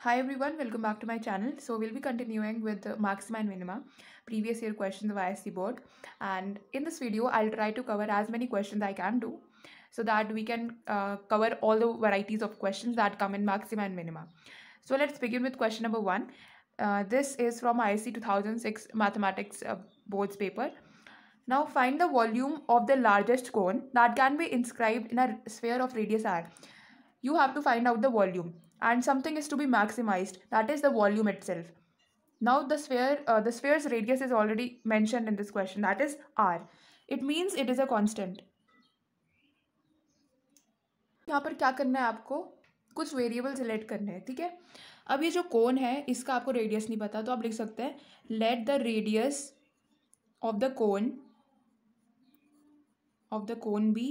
Hi everyone, welcome back to my channel. So we'll be continuing with the maxima and minima, previous year questions of ISC board. And in this video, I'll try to cover as many questions I can do so that we can cover all the varieties of questions that come in maxima and minima. So let's begin with question number 1. This is from ISC 2006 mathematics boards paper. Now find the volume of the largest cone that can be inscribed in a sphere of radius r. You have to find out the volume, and something is to be maximized, that is the volume itself. Now the sphere's radius is already mentioned in this question, that is r. It means it is a constant. यहाँ पर क्या करना है आपको, कुछ variable select करने हैं, ठीक है। अब ये जो कोन है इसका आपको रेडियस नहीं पता, तो आप लिख सकते हैं let the radius of the cone be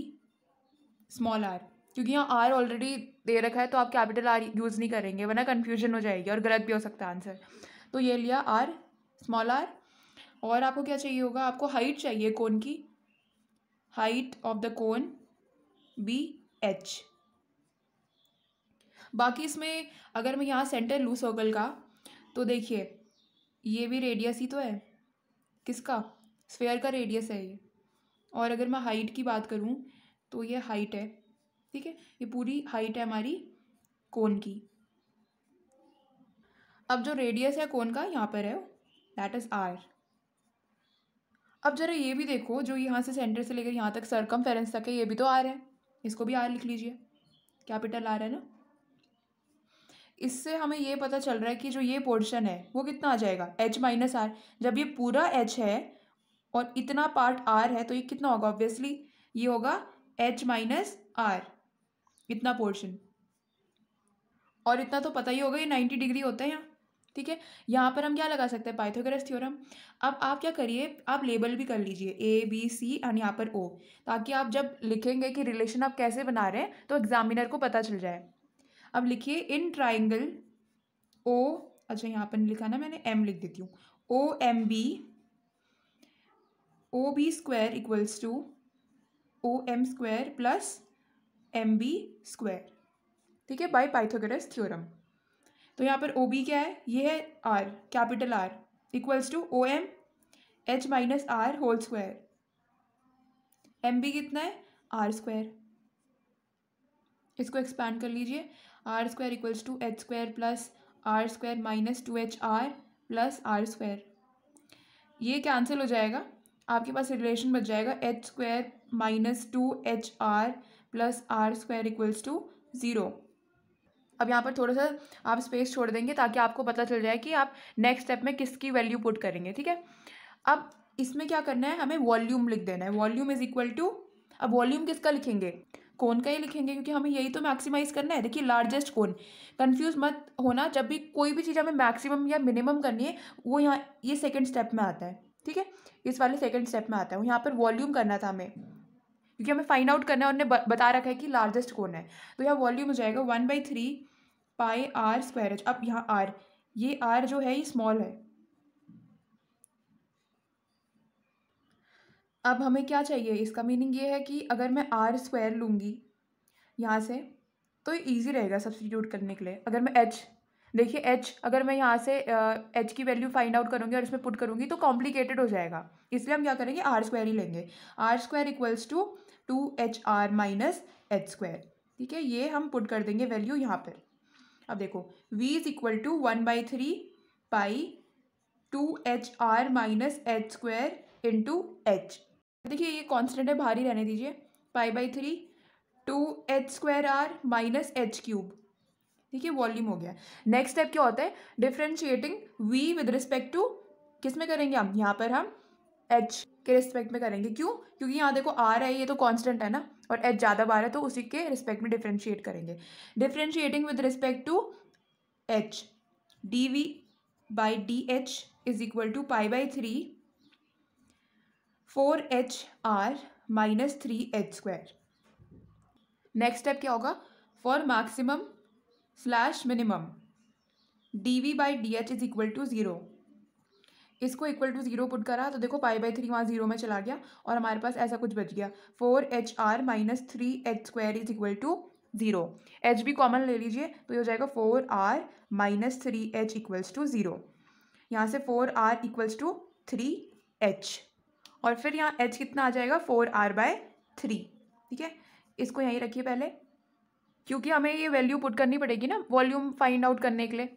small R, क्योंकि यहाँ आर ऑलरेडी दे रखा है तो आप कैपिटल आर यूज़ नहीं करेंगे वरना कन्फ्यूजन हो जाएगी और गलत भी हो सकता है आंसर। तो ये लिया आर, स्मॉल आर। और आपको क्या चाहिए होगा, आपको हाइट चाहिए कोन की, height of the cone be H. बाकी इसमें अगर मैं यहाँ सेंटर लूँ सर्कल का, तो देखिए ये भी रेडियस ही तो है, किसका, स्फेयर का रेडियस है ये। और अगर मैं हाइट की बात करूँ तो ये हाइट है, ठीक है, ये पूरी हाइट है हमारी कोन की। अब जो रेडियस है कोन का यहाँ पर है, दैट इज आर। अब जरा ये भी देखो, जो यहाँ से सेंटर से लेकर यहाँ तक सर्कमफेरेंस तक है, ये भी तो आर है, इसको भी आर लिख लीजिए, कैपिटल आर है ना। इससे हमें ये पता चल रहा है कि जो ये पोर्शन है वो कितना आ जाएगा, एच माइनस आर। जब ये पूरा एच है और इतना पार्ट आर है तो ये कितना होगा, ऑब्वियसली ये होगा एच माइनस आर, इतना पोर्शन। और इतना तो पता ही होगा ये 90 डिग्री होता है यहाँ, ठीक है। यहाँ पर हम क्या लगा सकते हैं, पाइथागोरस थ्योरम। अब आप क्या करिए, आप लेबल भी कर लीजिए ए बी सी और यहाँ पर ओ, ताकि आप जब लिखेंगे कि रिलेशन आप कैसे बना रहे हैं तो एग्जामिनर को पता चल जाए। अब लिखिए इन ट्राइंगल ओ, अच्छा यहाँ पर लिखा ना मैंने, एम लिख देती हूँ, O B square equals to O M square plus M B square, ठीक है, बाय पाइथागोरस थ्योरम। तो यहाँ पर ओ बी क्या है, ये है R, capital R, equals to O M H minus R whole square, M B कितना है, आर स्क्वायर। इसको एक्सपैंड कर लीजिए, R square equals to H square plus R square minus 2HR plus R square. ये cancel हो जाएगा, आपके पास रिलेशन बच जाएगा H square minus 2HR plus R square equals to 0। अब यहाँ पर थोड़ा सा आप स्पेस छोड़ देंगे ताकि आपको पता चल जाए कि आप नेक्स्ट स्टेप में किसकी वैल्यू पुट करेंगे, ठीक है। अब इसमें क्या करना है, हमें वॉल्यूम लिख देना है, वॉल्यूम इज इक्वल टू, अब वॉल्यूम किसका लिखेंगे, कोन का ही लिखेंगे, क्योंकि हमें यही तो मैक्सिमाइज करना है। देखिए लार्जेस्ट कोन, कंफ्यूज मत होना, जब भी कोई भी चीज़ हमें मैक्सिमम या मिनिमम करनी है वो यहाँ ये सेकेंड स्टेप में आता है, ठीक है, इस वाले सेकेंड स्टेप में आता है। यहाँ पर वॉल्यूम करना था हमें, क्योंकि हमें फाइंड आउट करना है, उन्होंने बता रखा है कि लार्जेस्ट कौन है। तो यहाँ वॉल्यूम हो जाएगा 1/3 पाई आर स्क्वायर एच। अब यहाँ आर, ये आर जो है ये स्मॉल है। अब हमें क्या चाहिए, इसका मीनिंग ये है कि अगर मैं आर स्क्वायर लूँगी यहाँ से तो ये ईजी रहेगा सब्सटीट्यूट करने के लिए। अगर मैं एच, देखिए एच अगर मैं यहाँ से एच की वैल्यू फाइंड आउट करूँगी और इसमें पुट करूँगी तो कॉम्प्लिकेटेड हो जाएगा, इसलिए हम क्या करेंगे, आर स्क्वायर ही लेंगे। R square equals to 2HR minus H square, ठीक है, ये हम पुट कर देंगे वैल्यू यहाँ पर। अब देखो v is equal to 1/3 pi 2HR minus H square into H. देखिए ये कॉन्स्टेंट है, बाहर ही रहने दीजिए, पाई/3 2h square R minus H cube, ठीक है, वॉल्यूम हो गया। नेक्स्ट स्टेप क्या होता है, differentiating v with respect to, किस में करेंगे हम, यहाँ पर हम h के रिस्पेक्ट में करेंगे। क्यों, क्योंकि यहाँ देखो r है, ये तो कांस्टेंट है ना, और h ज़्यादा बार है तो उसी के रिस्पेक्ट में डिफ्रेंशिएट करेंगे। Differentiating with respect to h, dv by dh is equal to पाई/3 4HR minus 3h square. Next step क्या होगा, for maximum slash minimum dv by dh is equal to 0। इसको इक्वल टू 0 पुट करा तो देखो पाई/3 वहाँ 0 में चला गया और हमारे पास ऐसा कुछ बच गया, 4HR minus 3h square is equal to 0। H भी कॉमन ले लीजिए तो ये हो जाएगा 4r minus 3h equals to 0। यहाँ से 4r इक्वल्स टू 3h और फिर यहाँ h कितना आ जाएगा 4r/3। ठीक है, इसको यहीं रखिए पहले, क्योंकि हमें ये वैल्यू पुट करनी पड़ेगी ना वॉल्यूम फाइंड आउट करने के लिए।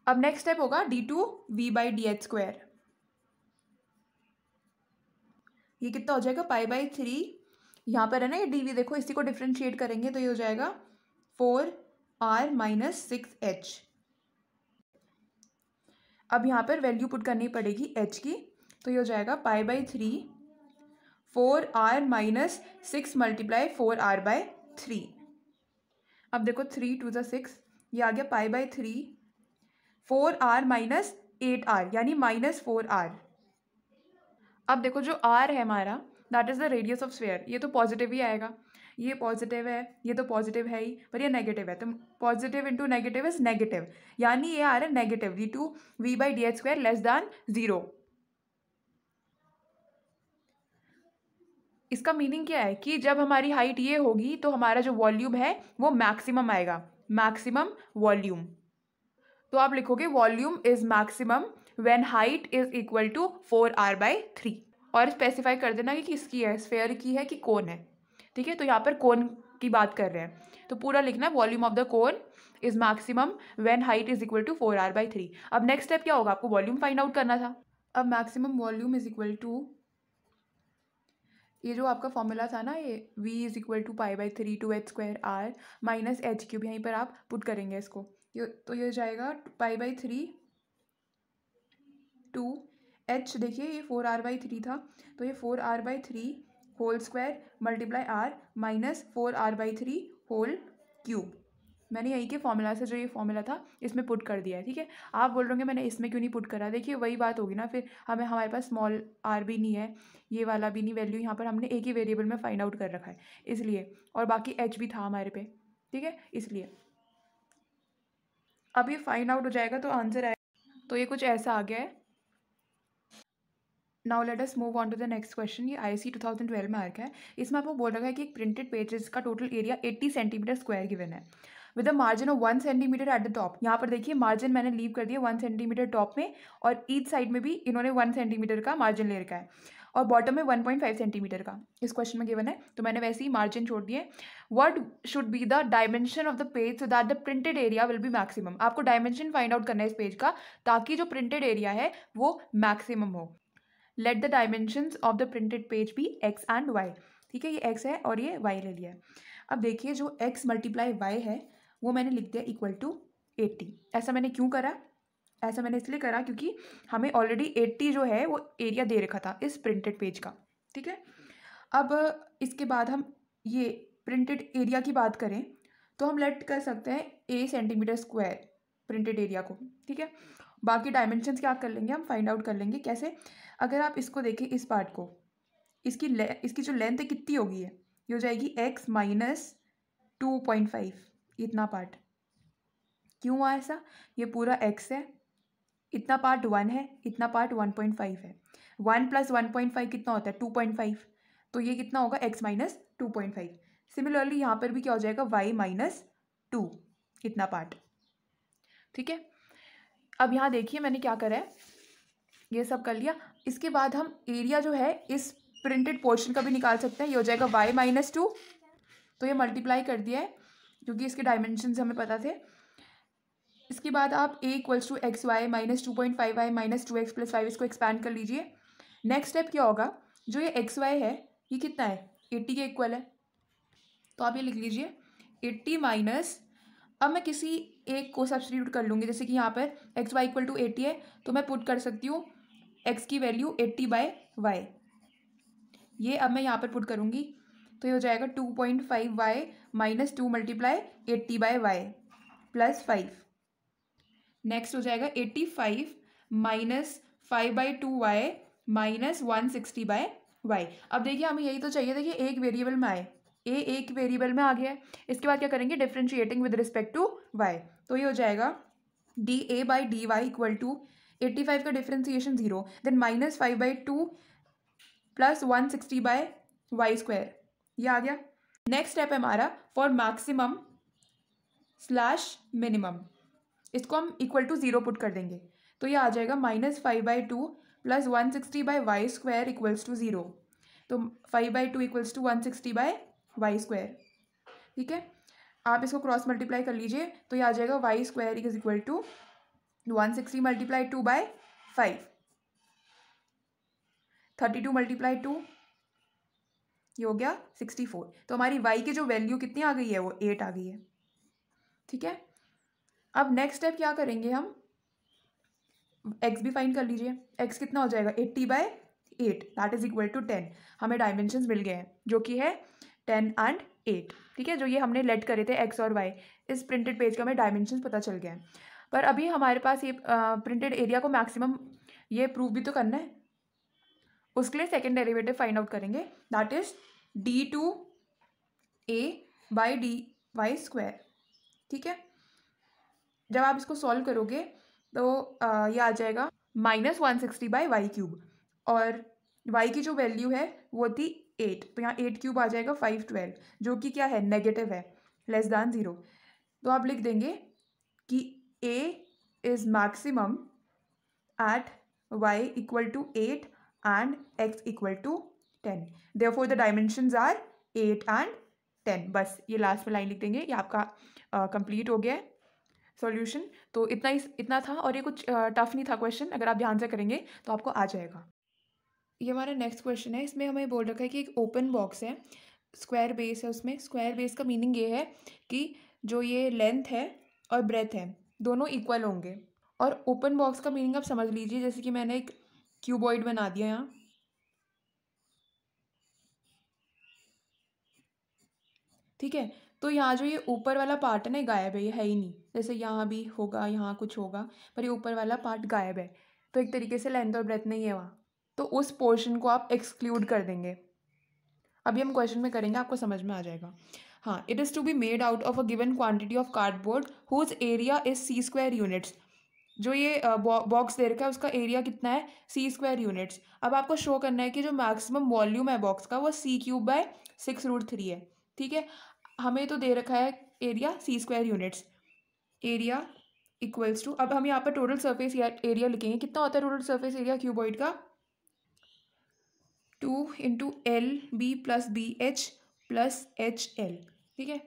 अब नेक्स्ट स्टेप होगा d2v/dh²। ये कितना हो जाएगा π/3। यहाँ पर है ना ये dv, देखो इसी को डिफ्रेंशिएट करेंगे तो ये हो जाएगा 4r माइनस 6h। अब यहाँ पर वैल्यू पुट करनी पड़ेगी h की, तो ये हो जाएगा π/3 4r माइनस 6 मल्टीप्लाई 4r/3। अब देखो 3 × 6, ये आ गया π/3 4r माइनस 8r यानी -4r। अब देखो जो r है हमारा that is the radius of sphere, ये तो पॉजिटिव ही आएगा, ये पॉजिटिव है, ये तो पॉजिटिव है ही, पर ये नेगेटिव है, तो positive into negative is negative, यानी ये आ रहा है नेगेटिव d2v/dh² लेस दैन 0। इसका मीनिंग क्या है कि जब हमारी हाइट ये होगी तो हमारा जो वॉल्यूम है वो मैक्सिमम आएगा, मैक्सिमम वॉल्यूम। तो आप लिखोगे volume is maximum when height is equal to 4r/3 और स्पेसिफाई कर देना कि किसकी है, स्फेयर की है कि कोन है। ठीक है, तो यहाँ पर कोन की बात कर रहे हैं तो पूरा लिखना volume of the cone is maximum when height is equal to 4r/3। अब नेक्स्ट स्टेप क्या होगा, आपको वॉल्यूम फाइंड आउट करना था। अब maximum volume is equal to, ये जो आपका फॉर्मूला था ना, ये v is equal to π/3 2h² r minus h3, यहीं पर आप पुट करेंगे इसको, तो ये जाएगा π/3 2h, देखिए ये 4r/3 था तो ये 4r/3 whole square multiply r minus 4r/3 whole cube. मैंने यही के फॉर्मूला से जो ये फॉर्मूला था इसमें पुट कर दिया है। ठीक है, आप बोल रहे होंगे मैंने इसमें क्यों नहीं पुट करा, देखिए वही बात होगी ना, फिर हमारे पास स्मॉल r भी नहीं है, ये वाला भी नहीं, वैल्यू यहाँ पर हमने एक ही वेरिएबल में फाइंड आउट कर रखा है इसलिए, और बाकी h भी था हमारे पे। ठीक है, इसलिए अब ये फाइंड आउट हो जाएगा तो आंसर आएगा, तो ये कुछ ऐसा आ गया है। Now let us move on to the next question. ये IC 2012 में आ रखा है, इसमें आपको बोल रखा है कि एक प्रिंटेड पेजेस का total area 80 centimetre square given है with a margin of 1 centimetre at the top. यहाँ पर देखिए मार्जिन मैंने लीव कर दिया 1 सेंटीमीटर टॉप में, और ईच साइड में भी इन्होंने 1 सेंटीमीटर का मार्जिन ले रखा है, और बॉटम में 1.5 सेंटीमीटर का इस क्वेश्चन में गिवन है, तो मैंने वैसे ही मार्जिन छोड़ दिए। What should be the dimension of the page so that the printed area will be maximum. आपको डायमेंशन फाइंड आउट करना है इस पेज का ताकि जो प्रिंटेड एरिया है वो मैक्सिमम हो। Let the dimensions of the printed page be x and y। ठीक है, ये x है और ये y ले लिया है। अब देखिए जो x मल्टीप्लाई y है वो मैंने लिख दिया इक्वल टू 80। ऐसा मैंने क्यों करा, ऐसा मैंने इसलिए करा क्योंकि हमें ऑलरेडी 80 जो है वो एरिया दे रखा था इस प्रिंटेड पेज का। ठीक है, अब इसके बाद हम ये प्रिंटेड एरिया की बात करें तो हम लेट कर सकते हैं a centimetre square printed area को। ठीक है, बाकी डायमेंशंस क्या कर लेंगे हम फाइंड आउट कर लेंगे कैसे। अगर आप इसको देखें इस पार्ट को, इसकी जो लेंथ है कितनी होगी, ये हो जाएगी x माइनस 2.5, इतना पार्ट। क्यों हुआ ऐसा, ये पूरा x है, इतना पार्ट 1 है, इतना पार्ट 1.5 है, 1 + 1.5 कितना होता है 2.5, तो ये कितना होगा x माइनस 2.5। सिमिलरली यहाँ पर भी क्या हो जाएगा y माइनस 2, इतना पार्ट। ठीक है, अब यहाँ देखिए मैंने क्या करा है, ये सब कर लिया। इसके बाद हम एरिया जो है इस प्रिंटेड पोर्शन का भी निकाल सकते हैं, ये हो जाएगा y माइनस 2, तो ये मल्टीप्लाई कर दिया है क्योंकि इसके डायमेंशंस हमें पता थे। इसके बाद आप a equals to XY minus 2.5y minus 2x + 5 इसको एक्सपैंड कर लीजिए। नेक्स्ट स्टेप क्या होगा, जो ये XY है ये कितना है 80 के इक्वल है, तो आप ये लिख लीजिए 80 माइनस, अब मैं किसी एक को सब्स्टिट्यूट कर लूँगी, जैसे कि यहाँ पर XY इक्वल टू 80 है तो मैं पुट कर सकती हूँ x की वैल्यू 80/y, ये अब मैं यहाँ पर पुट करूँगी तो ये हो जाएगा 2.5y minus 2 multiply 80/y plus 5। Next हो जाएगा 85 माइनस 5/2y माइनस 160/y। अब देखिए हमें यही तो चाहिए था कि एक वेरिएबल में आए, a एक वेरिएबल में आ गया है। इसके बाद क्या करेंगे, differentiating with respect to y, तो ये हो जाएगा dA/dy इक्वल टू 85 का differentiation 0, then minus 5/2 plus 160/y², ये आ गया। नेक्स्ट स्टेप है हमारा फॉर मैक्सिमम स्लैश मिनिमम, इसको हम इक्वल टू 0 पुट कर देंगे। तो ये आ जाएगा -5/2 प्लस 160/y² इक्वल्स टू 0। तो 5/2 इक्वल्स टू 160/y²। ठीक है, आप इसको क्रॉस मल्टीप्लाई कर लीजिए तो ये आ जाएगा y² इज इक्वल टू 160 × 2/5, 32 × 2, ये हो गया 64। तो हमारी y की जो वैल्यू कितनी आ गई है वो 8 आ गई है। ठीक है, अब नेक्स्ट स्टेप क्या करेंगे, हम x भी फाइंड कर लीजिए। x कितना हो जाएगा 80/8 दैट इज इक्वल टू 10। हमें डायमेंशंस मिल गए हैं जो कि है 10 and 8। ठीक है, जो ये हमने लेट करे थे x और y, इस प्रिंटेड पेज का हमें डायमेंशंस पता चल गया है। पर अभी हमारे पास ये प्रिंटेड एरिया को मैक्सिमम ये प्रूव भी तो करना है। उसके लिए सेकेंड डेरिवेटिव फाइंड आउट करेंगे, दैट इज d2a/dy²। ठीक है, जब आप इसको सॉल्व करोगे तो ये आ जाएगा -160/y³ और y की जो वैल्यू है वो थी 8, तो यहाँ 8³ आ जाएगा 512, जो कि क्या है नेगेटिव है, लेस दैन 0। तो आप लिख देंगे कि a is maximum at y equal to 8 and x equal to 10, therefore the dimensions are 8 and 10। बस ये लास्ट में लाइन लिख देंगे, ये आपका कंप्लीट हो गया है सॉल्यूशन। तो इतना था, और ये कुछ टफ नहीं था क्वेश्चन, अगर आप ध्यान से करेंगे तो आपको आ जाएगा। ये हमारा नेक्स्ट क्वेश्चन है, इसमें हमें बोल रखा है कि एक ओपन बॉक्स है, स्क्वायर बेस है, उसमें स्क्वायर बेस का मीनिंग ये है कि जो ये लेंथ है और ब्रेथ है दोनों इक्वल होंगे। और ओपन बॉक्स का मीनिंग आप समझ लीजिए, जैसे कि मैंने एक क्यूबॉइड बना दिया यहाँ। ठीक है, तो यहाँ जो ये ऊपर वाला पार्ट है ना, गायब है, ये है ही नहीं। जैसे यहाँ भी होगा, यहाँ कुछ होगा, पर ये ऊपर वाला पार्ट गायब है, तो एक तरीके से लेंथ और ब्रेथ नहीं है वहाँ, तो उस पोर्शन को आप एक्सक्लूड कर देंगे। अभी हम क्वेश्चन में करेंगे, आपको समझ में आ जाएगा। हाँ, it is to be made out of a given quantity of cardboard whose area is c² units. जो ये बॉक्स दे रखा है उसका एरिया कितना है c² यूनिट्स। अब आपको शो करना है कि जो मैक्सिमम वॉल्यूम है बॉक्स का वो c³/6√3 है। ठीक है, हमें तो दे रखा है area c² units, area equals to, अब हम यहाँ पर टोटल सरफेस एरिया लिखेंगे। कितना होता है टोटल सरफेस एरिया क्यूबॉइड का, 2 × LB + BH + HL। ठीक है,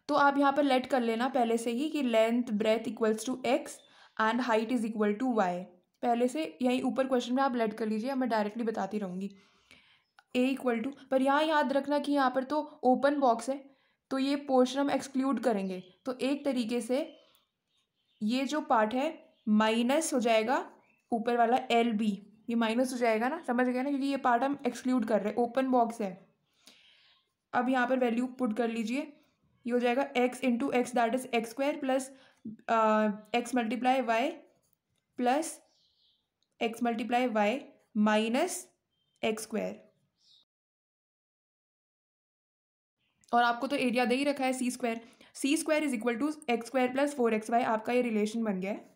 तो आप यहाँ पर लेट कर लेना पहले से ही कि length breadth equals to x and height is equal to y। पहले से यहीं ऊपर क्वेश्चन में आप लेट कर लीजिए, मैं डायरेक्टली बताती रहूँगी। a इक्वल टू, पर यहाँ याद रखना कि यहाँ पर तो ओपन बॉक्स है, तो ये पोर्शन हम एक्सक्लूड करेंगे। तो एक तरीके से ये जो पार्ट है माइनस हो जाएगा, ऊपर वाला LB ये माइनस हो जाएगा ना, समझ गए ना, क्योंकि ये पार्ट हम एक्सक्लूड कर रहे हैं, ओपन बॉक्स है। अब यहाँ पर वैल्यू पुट कर लीजिए, ये हो जाएगा x × x that is x² plus x × y plus x × y minus x²। और आपको तो एरिया दे ही रखा है c² is equal to x² + 4xy, आपका ये रिलेशन बन गया है।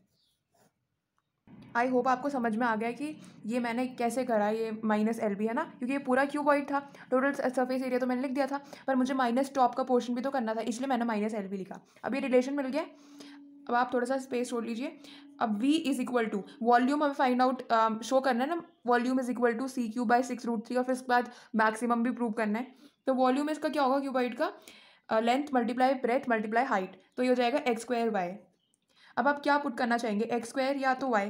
आई होप आपको समझ में आ गया कि ये मैंने कैसे करा, ये -LB है ना, क्योंकि ये पूरा क्यूबॉइड था, टोटल सरफेस एरिया तो मैंने लिख दिया था, पर मुझे माइनस टॉप का पोर्शन भी तो करना था, इसलिए मैंने -LB लिखा। अब ये रिलेशन मिल गया। अब आप थोड़ा सा स्पेस छोड़ लीजिए। अब V is equal to volume हमें फाइंड आउट शो करना है ना, volume is equal to c³/6√3, और फिर उसके बाद मैक्सिमम भी प्रूव करना है। तो वॉल्यूम इसका क्या होगा क्यूबॉइड का, length multiply breath multiply height, तो ये हो जाएगा x² y। अब आप क्या पुट करना चाहेंगे, x² या तो y,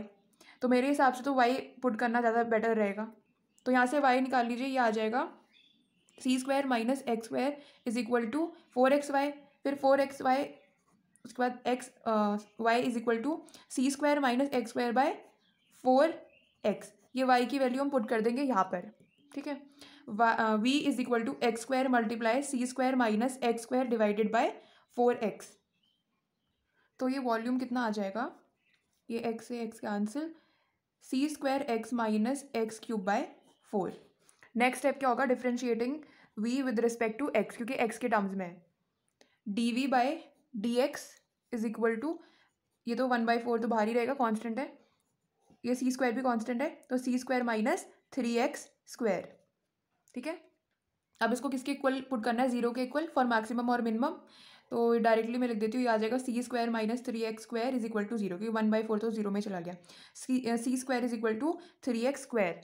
तो मेरे हिसाब से तो y पुट करना ज़्यादा बेटर रहेगा। तो यहाँ से y निकाल लीजिए, ये आ जाएगा c² - x² is equal to 4xy, फिर 4xy, उसके बाद y is equal to c² - x²/4x। ये y की वैल्यू हम पुट कर देंगे यहाँ पर। ठीक है, v is equal to x² × c² - x² divided by 4x। तो ये वॉल्यूम कितना आ जाएगा, ये x से x cancel, c² x - x³/4। Next step क्या होगा, differentiating v with respect to x, क्योंकि x के टर्म्स में है। dv/dx इज इक्वल टू, ये तो 1/4 तो बाहर ही रहेगा, कांस्टेंट है, ये c² भी कांस्टेंट है, तो c² - 3x²। ठीक है, अब इसको किसके इक्वल पुट करना है, 0 के इक्वल फॉर मैक्सिमम और मिनिमम। तो डायरेक्टली मैं लिख देती हूँ, ये आ जाएगा C square minus 3x square is equal to 0, क्योंकि 1/4 तो 0 में चला गया। C square is equal to 3x square.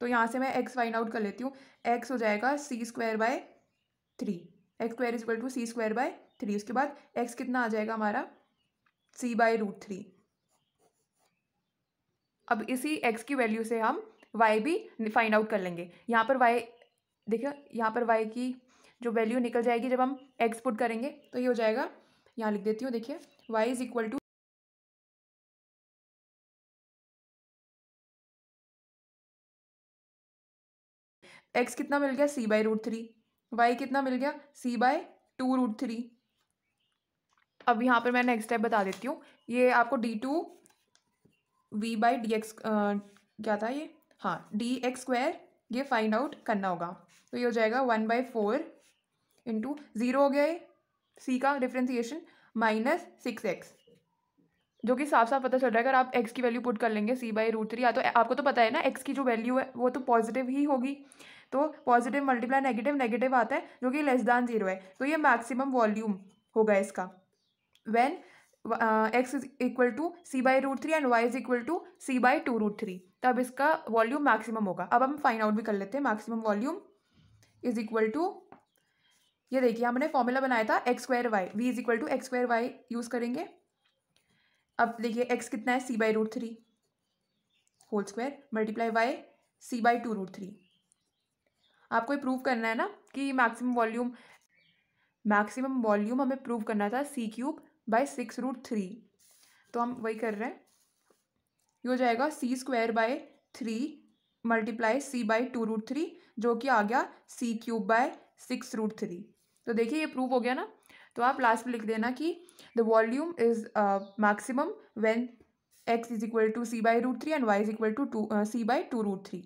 तो यहाँ से मैं x फाइंड आउट कर लेती हूँ। x हो जाएगा C square by 3, X square is equal to C square by 3। उसके बाद x कितना आ जाएगा हमारा, c/√3। अब इसी x की वैल्यू से हम y भी फाइंड आउट कर लेंगे। यहाँ पर y देखिए, यहाँ पर y की जो वैल्यू निकल जाएगी जब हम x पुट करेंगे, तो ये हो जाएगा, यहाँ लिख देती हूँ, देखिए y is equal to x कितना मिल गया, c/√3, y कितना मिल गया, c/2√3। अब यहाँ पर मैं नेक्स्ट स्टेप बता देती हूँ। ये आपको d2v/dx क्या था ये, हाँ dx स्क्वायर, ये फाइंड आउट करना होगा। तो ये हो जाएगा 1/4 इंटू 0 हो गया ये c का डिफ्रेंसिएशन माइनस 6x, जो कि साफ साफ पता चल रहा है। अगर आप x की वैल्यू पुट कर लेंगे c/√3, या तो आपको तो पता है ना x की जो वैल्यू है वो तो पॉजिटिव ही होगी, तो पॉजिटिव मल्टीप्लाई नेगेटिव, नेगेटिव आता है जो कि लेस दैन 0 है, तो ये मैक्सिमम वॉल्यूम होगा इसका। When x is equal to c/√3 and y is equal to c/2√3, तब इसका वॉल्यूम मैक्सिमम होगा। अब हम फाइंड आउट भी कर लेते हैं। Maximum volume is equal to, ये देखिए हमने फॉर्मूला बनाया था x square Y, v is equal to X square Y use करेंगे। अब देखिए x कितना है, c/√3 whole square multiply y c/2√3। आपको ये प्रूव करना है ना कि मैक्सिमम वॉल्यूम हमें प्रूव करना था c³/6√3, तो हम वही कर रहे हैं। ये हो जाएगा c²/3 मल्टीप्लाई c/2√3, जो कि आ गया c³/6√3। तो देखिए ये प्रूव हो गया ना। तो आप लास्ट में लिख देना कि the volume is maximum when x is equal to c/√3 and y is equal to c/2√3।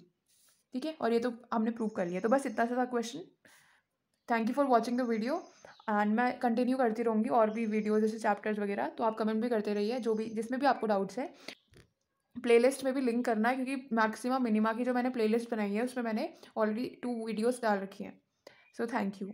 ठीक है, और ये तो हमने प्रूव कर लिया। तो बस इतना सा था question. Thank you for watching the video, and मैं कंटिन्यू करती रहूँगी और भी वीडियोज जैसे चैप्टर्स वगैरह, तो आप कमेंट भी करते रहिए जो भी, जिसमें भी आपको डाउट्स है। प्लेलिस्ट में भी लिंक करना है, क्योंकि मैक्सिमम मिनिमा की जो मैंने प्लेलिस्ट बनाई है उसमें मैंने ऑलरेडी 2 वीडियोस डाल रखी हैं। So thank you.